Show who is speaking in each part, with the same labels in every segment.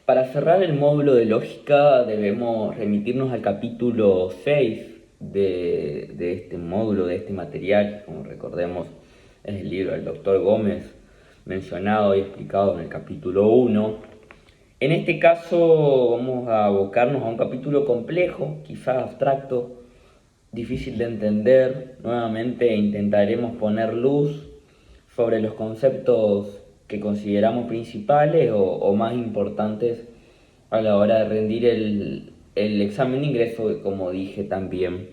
Speaker 1: Para cerrar el módulo de lógica debemos remitirnos al capítulo 6 de este módulo, de este material, como recordemos es el libro del doctor Gómez, mencionado y explicado en el capítulo 1. En este caso vamos a abocarnos a un capítulo complejo, quizás abstracto, difícil de entender. Nuevamente intentaremos poner luz sobre los conceptos que consideramos principales o más importantes a la hora de rendir el examen de ingreso, como dije también.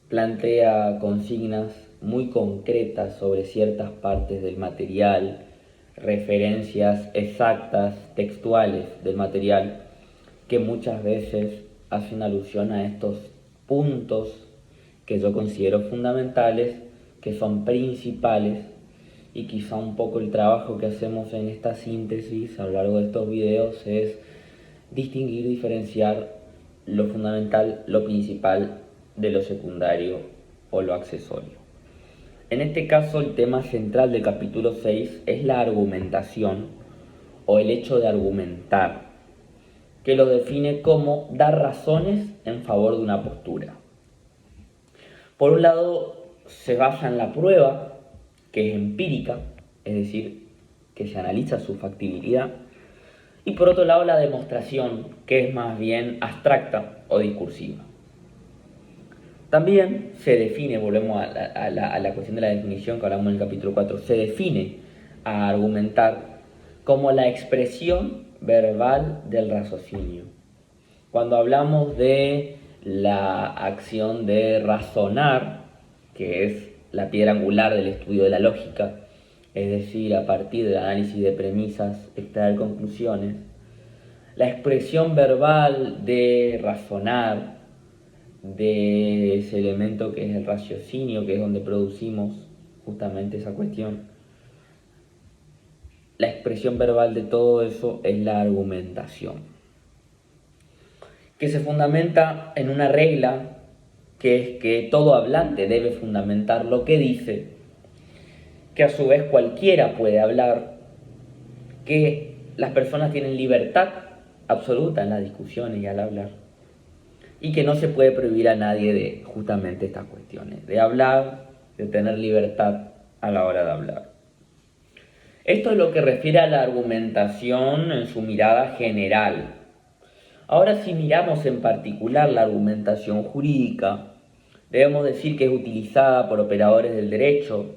Speaker 1: Plantea consignas muy concretas sobre ciertas partes del material, referencias exactas, textuales del material, que muchas veces hacen alusión a estos puntos que yo considero fundamentales, que son principales, y quizá un poco el trabajo que hacemos en esta síntesis a lo largo de estos videos es distinguir, diferenciar lo fundamental, lo principal de lo secundario o lo accesorio. En este caso, el tema central del capítulo 6 es la argumentación o el hecho de argumentar, que lo define como dar razones en favor de una postura. Por un lado, se basa en la prueba, que es empírica, es decir, que se analiza su factibilidad, y por otro lado la demostración, que es más bien abstracta o discursiva. También se define, volvemos a la cuestión de la definición que hablamos en el capítulo 4, se define a argumentar como la expresión verbal del raciocinio. Cuando hablamos de la acción de razonar, que es la piedra angular del estudio de la lógica, es decir, a partir del análisis de premisas, extraer conclusiones, la expresión verbal de razonar, de ese elemento que es el raciocinio, que es donde producimos justamente esa cuestión, la expresión verbal de todo eso es la argumentación, que se fundamenta en una regla que es que todo hablante debe fundamentar lo que dice, que a su vez cualquiera puede hablar, que las personas tienen libertad absoluta en las discusiones y al hablar, y que no se puede prohibir a nadie de justamente estas cuestiones, de hablar, de tener libertad a la hora de hablar. Esto es lo que refiere a la argumentación en su mirada general. Ahora, si miramos en particular la argumentación jurídica, debemos decir que es utilizada por operadores del derecho,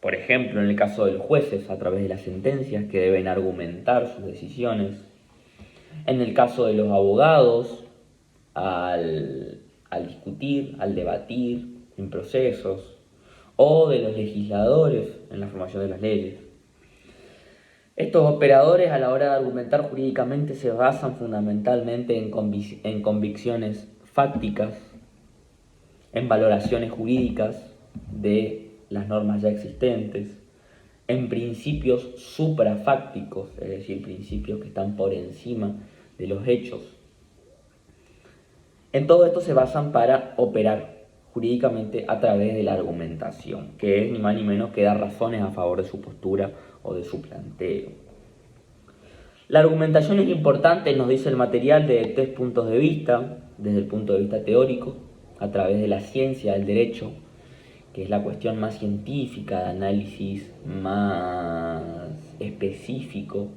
Speaker 1: por ejemplo, en el caso de los jueces, a través de las sentencias que deben argumentar sus decisiones. En el caso de los abogados, al discutir, al debatir en procesos, o de los legisladores en la formación de las leyes. Estos operadores a la hora de argumentar jurídicamente se basan fundamentalmente en convicciones fácticas, en valoraciones jurídicas de las normas ya existentes, en principios suprafácticos, es decir, principios que están por encima de los hechos. En todo esto se basan para operar jurídicamente a través de la argumentación, que es ni más ni menos que dar razones a favor de su postura o de su planteo. La argumentación es importante, nos dice el material, de 3 puntos de vista: desde el punto de vista teórico, a través de la ciencia del derecho, que es la cuestión más científica, de análisis más específico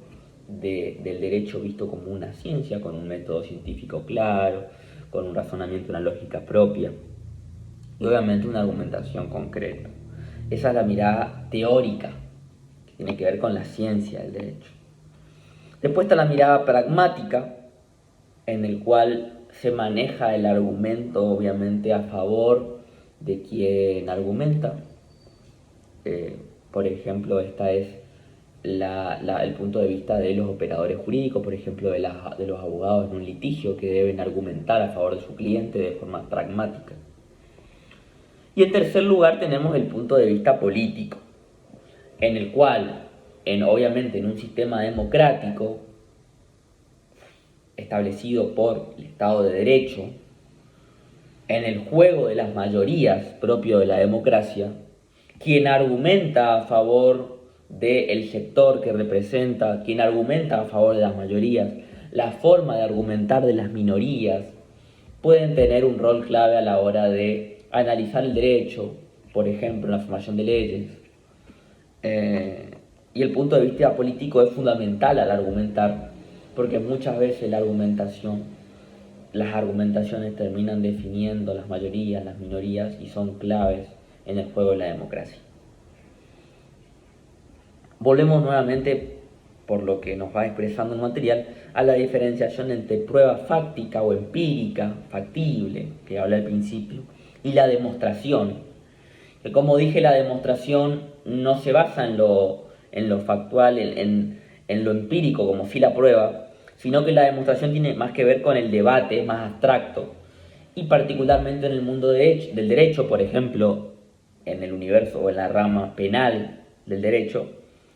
Speaker 1: del derecho visto como una ciencia, con un método científico claro, con un razonamiento, una lógica propia, y obviamente una argumentación concreta. Esa es la mirada teórica, que tiene que ver con la ciencia del derecho. Después está la mirada pragmática, en el cual se maneja el argumento obviamente a favor de quien argumenta. Por ejemplo, esta es el punto de vista de los operadores jurídicos, por ejemplo, de los abogados en un litigio, que deben argumentar a favor de su cliente de forma pragmática. Y en tercer lugar tenemos el punto de vista político, en el cual, obviamente en un sistema democrático establecido por el Estado de Derecho, en el juego de las mayorías propio de la democracia, quien argumenta a favor del sector que representa, quien argumenta a favor de las mayorías, la forma de argumentar de las minorías, pueden tener un rol clave a la hora de analizar el derecho, por ejemplo, en la formación de leyes. Y el punto de vista político es fundamental al argumentar, porque muchas veces las argumentaciones terminan definiendo las mayorías, las minorías y son claves en el juego de la democracia. Volvemos nuevamente, por lo que nos va expresando el material, a la diferenciación entre prueba fáctica o empírica, factible, que habla al principio, y la demostración. Que como dije, la demostración no se basa en lo factual, en lo empírico, como si la prueba, sino que la demostración tiene más que ver con el debate, es más abstracto. Y particularmente en el mundo del derecho, por ejemplo, en el universo o en la rama penal del derecho,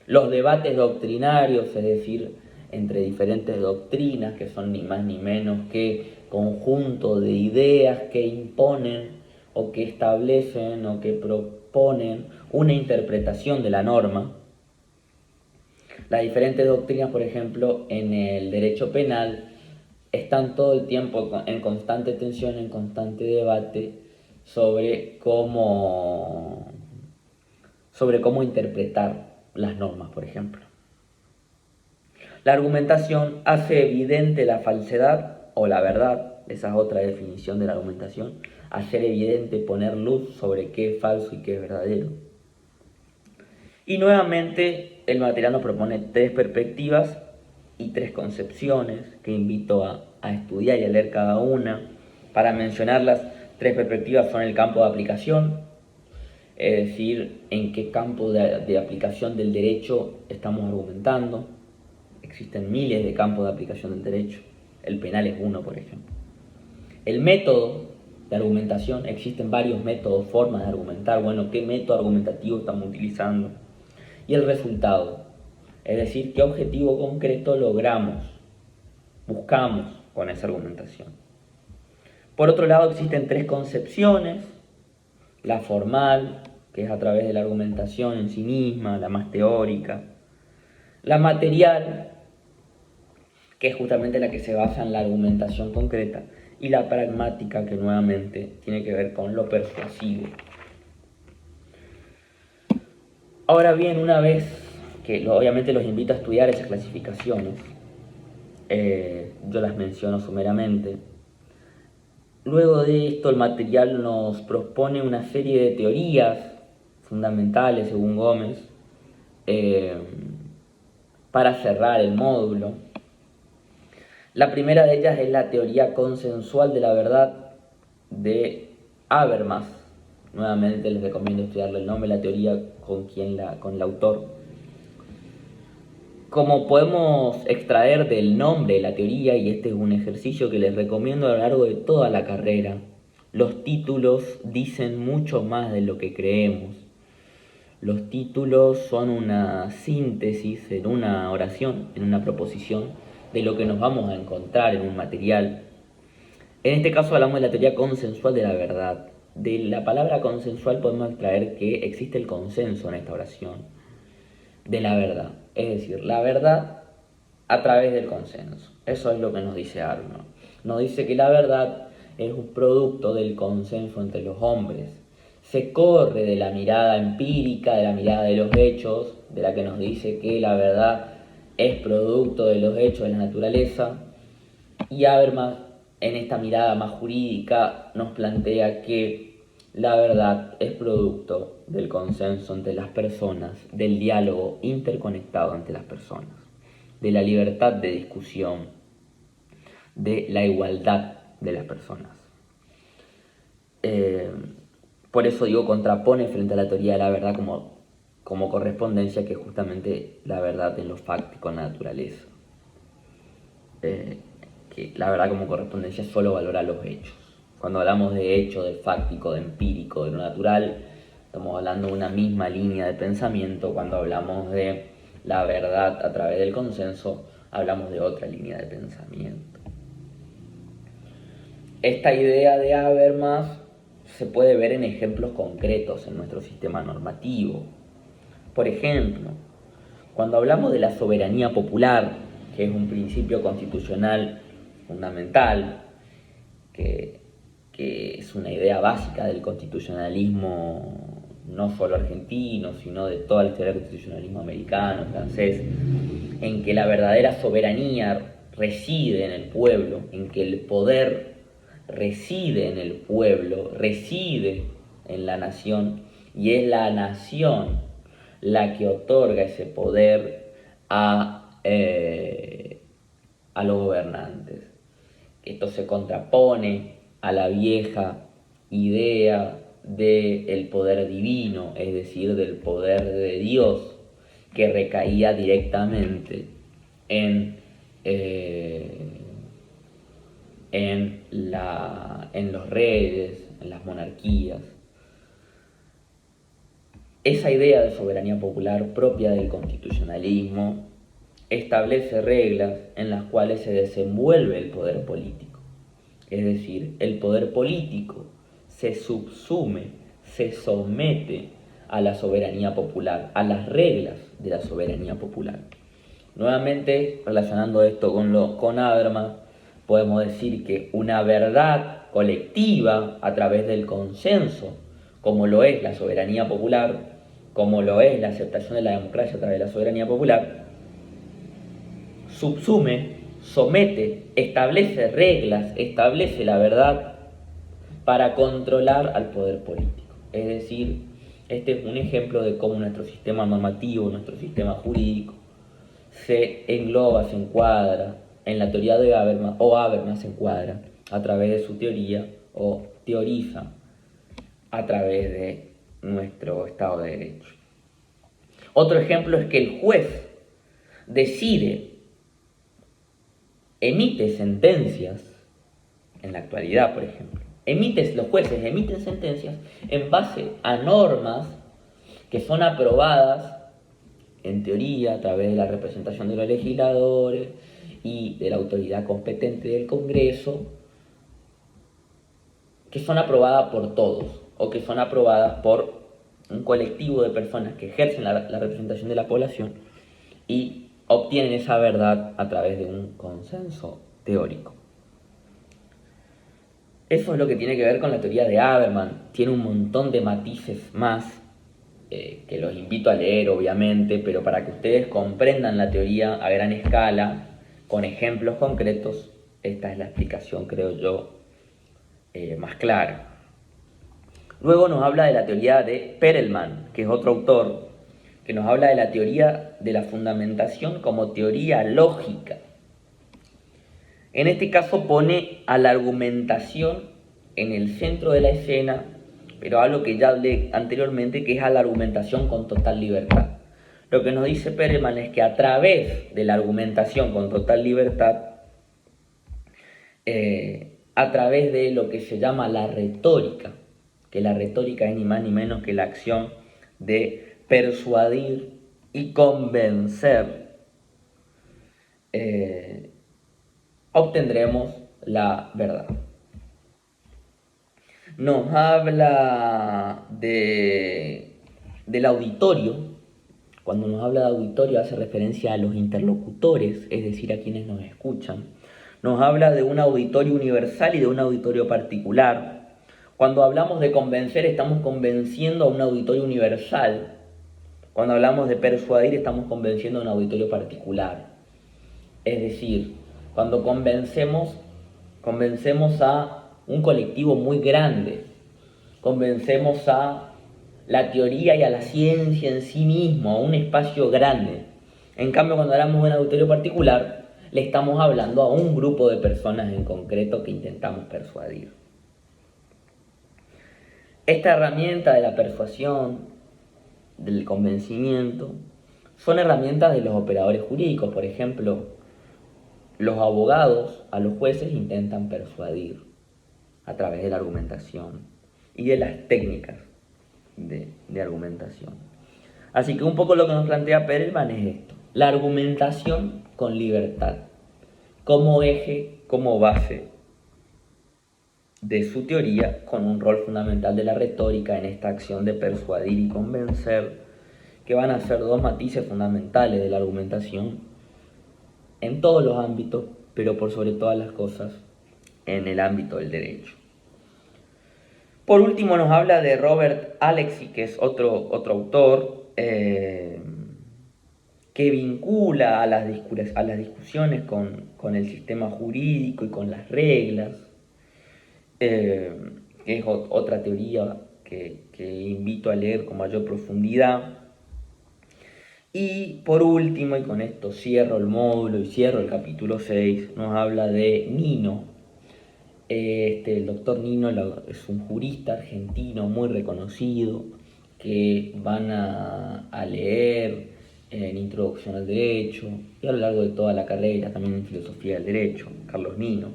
Speaker 1: los debates doctrinarios, es decir, entre diferentes doctrinas, que son ni más ni menos que conjunto de ideas que imponen o que establecen o que proponen una interpretación de la norma. Las diferentes doctrinas, por ejemplo, en el derecho penal, están todo el tiempo en constante tensión, en constante debate sobre cómo interpretar las normas, por ejemplo. La argumentación hace evidente la falsedad o la verdad, esa es otra definición de la argumentación, hacer evidente, poner luz sobre qué es falso y qué es verdadero. Y nuevamente el material nos propone 3 perspectivas y 3 concepciones que invito a estudiar y a leer cada una. Para mencionar las 3 perspectivas son el campo de aplicación, es decir, en qué campo de aplicación del derecho estamos argumentando. Existen miles de campos de aplicación del derecho, el penal es uno, por ejemplo. El método de argumentación, existen varios métodos, formas de argumentar, bueno, qué método argumentativo estamos utilizando. Y el resultado, es decir, qué objetivo concreto buscamos con esa argumentación. Por otro lado, existen 3 concepciones: la formal, que es a través de la argumentación en sí misma, la más teórica; la material, que es justamente la que se basa en la argumentación concreta; y la pragmática, que nuevamente tiene que ver con lo persuasivo. Ahora bien, una vez que obviamente los invito a estudiar esas clasificaciones, yo las menciono someramente. Luego de esto, el material nos propone una serie de teorías fundamentales, según Gómez, para cerrar el módulo. La primera de ellas es la teoría consensual de la verdad de Habermas. Nuevamente les recomiendo estudiarle el nombre, la teoría con el autor. Como podemos extraer del nombre de la teoría, y este es un ejercicio que les recomiendo a lo largo de toda la carrera, los títulos dicen mucho más de lo que creemos. Los títulos son una síntesis en una oración, en una proposición, de lo que nos vamos a encontrar en un material. En este caso hablamos de la teoría consensual de la verdad. De la palabra consensual podemos extraer que existe el consenso en esta oración de la verdad. Es decir, la verdad a través del consenso. Eso es lo que nos dice Habermas. Nos dice que la verdad es un producto del consenso entre los hombres. Se corre de la mirada empírica, de la mirada de los hechos, de la que nos dice que la verdad es producto de los hechos de la naturaleza. Y Habermas, en esta mirada más jurídica, nos plantea que la verdad es producto del consenso entre las personas, del diálogo interconectado entre las personas, de la libertad de discusión, de la igualdad de las personas. Por eso digo, contrapone frente a la teoría de la verdad como correspondencia, que es justamente la verdad en lo fáctico, en la naturaleza. Que la verdad como correspondencia solo valora los hechos. Cuando hablamos de hecho, de fáctico, de empírico, de lo natural, estamos hablando de una misma línea de pensamiento. Cuando hablamos de la verdad a través del consenso, hablamos de otra línea de pensamiento. Esta idea de Habermas se puede ver en ejemplos concretos en nuestro sistema normativo. Por ejemplo, Cuando hablamos de la soberanía popular, que es un principio constitucional fundamental, que es una idea básica del constitucionalismo no solo argentino, sino de toda la historia del constitucionalismo americano, francés, en que la verdadera soberanía reside en el pueblo, en que el poder reside en el pueblo, reside en la nación, y es la nación la que otorga ese poder a los gobernantes. Esto se contrapone a la vieja idea del poder divino, es decir, del poder de Dios, que recaía directamente en los reyes, en las monarquías. Esa idea de soberanía popular propia del constitucionalismo establece reglas en las cuales se desenvuelve el poder político. Es decir, el poder político se subsume, se somete a la soberanía popular, a las reglas de la soberanía popular. Nuevamente, relacionando esto con Habermas, podemos decir que una verdad colectiva a través del consenso, como lo es la soberanía popular, como lo es la aceptación de la democracia a través de la soberanía popular, subsume, somete, establece reglas, establece la verdad para controlar al poder político. Es decir, este es un ejemplo de cómo nuestro sistema normativo, nuestro sistema jurídico, se engloba, se encuadra en la teoría de Habermas, o Habermas se encuadra a través de su teoría, o teoriza a través de nuestro Estado de Derecho. Otro ejemplo es que el juez decide, emite sentencias, en la actualidad, por ejemplo, los jueces emiten sentencias en base a normas que son aprobadas, en teoría, a través de la representación de los legisladores y de la autoridad competente del Congreso, que son aprobadas por todos, o que son aprobadas por un colectivo de personas que ejercen la representación de la población y obtienen esa verdad a través de un consenso teórico. Eso es lo que tiene que ver con la teoría de Habermas. Tiene un montón de matices más, que los invito a leer obviamente, pero para que ustedes comprendan la teoría a gran escala, con ejemplos concretos, esta es la explicación, creo yo, más clara. Luego nos habla de la teoría de Perelman, que es otro autor, que nos habla de la teoría de la fundamentación como teoría lógica. En este caso pone a la argumentación en el centro de la escena, pero algo que ya hablé anteriormente, que es a la argumentación con total libertad. Lo que nos dice Perelman es que a través de la argumentación con total libertad, a través de lo que se llama la retórica, que la retórica es ni más ni menos que la acción de persuadir y convencer, obtendremos la verdad. Nos habla del auditorio. Cuando nos habla de auditorio hace referencia a los interlocutores, es decir, a quienes nos escuchan. Nos habla de un auditorio universal y de un auditorio particular. Cuando hablamos de convencer, estamos convenciendo a un auditorio universal. Cuando hablamos de persuadir, estamos convenciendo a un auditorio particular. Es decir, cuando convencemos a un colectivo muy grande, convencemos a la teoría y a la ciencia en sí mismo, a un espacio grande. En cambio, cuando hablamos de un auditorio particular, le estamos hablando a un grupo de personas en concreto que intentamos persuadir. Esta herramienta de la persuasión, del convencimiento, son herramientas de los operadores jurídicos. Por ejemplo, los abogados a los jueces intentan persuadir a través de la argumentación y de las técnicas de argumentación. Así que un poco lo que nos plantea Perelman es esto: la argumentación con libertad, como eje, como base de su teoría, con un rol fundamental de la retórica en esta acción de persuadir y convencer, que van a ser dos matices fundamentales de la argumentación en todos los ámbitos, pero por sobre todas las cosas en el ámbito del derecho. Por último nos habla de Robert Alexy, que es otro autor que vincula a las discusiones con el sistema jurídico y con las reglas, que es otra teoría que invito a leer con mayor profundidad. Y por último, y con esto cierro el módulo y cierro el capítulo 6, nos habla de Nino. El doctor Nino es un jurista argentino muy reconocido que van a leer en Introducción al Derecho y a lo largo de toda la carrera, también en Filosofía del Derecho, Carlos Nino.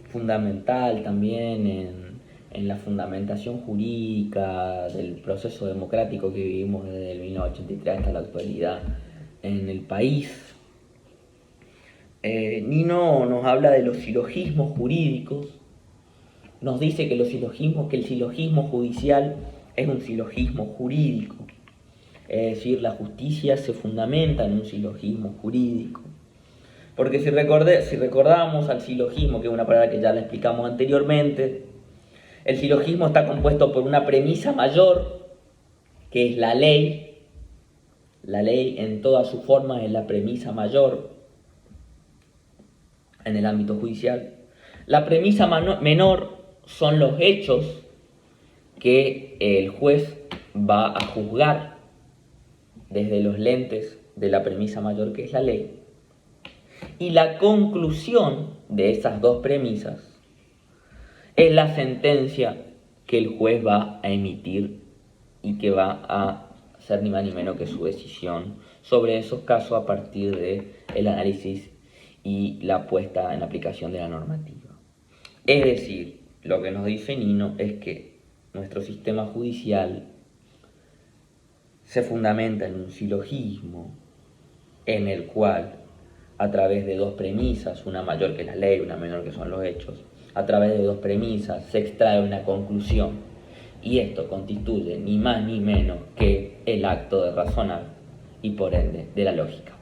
Speaker 1: Fundamental también en la fundamentación jurídica del proceso democrático que vivimos desde el 1983 hasta la actualidad en el país. Nino nos habla de los silogismos jurídicos, nos dice que el silogismo judicial es un silogismo jurídico, es decir, la justicia se fundamenta en un silogismo jurídico. Porque si recordamos al silogismo, que es una palabra que ya la explicamos anteriormente, el silogismo está compuesto por una premisa mayor, que es la ley. La ley en todas sus formas es la premisa mayor en el ámbito judicial. La premisa menor son los hechos que el juez va a juzgar desde los lentes de la premisa mayor, que es la ley. Y la conclusión de esas dos premisas es la sentencia que el juez va a emitir y que va a ser ni más ni menos que su decisión sobre esos casos a partir del análisis y la puesta en aplicación de la normativa. Es decir, lo que nos dice Nino es que nuestro sistema judicial se fundamenta en un silogismo en el cual, a través de dos premisas, una mayor que la ley, una menor que son los hechos, a través de dos premisas se extrae una conclusión, y esto constituye ni más ni menos que el acto de razonar y por ende de la lógica.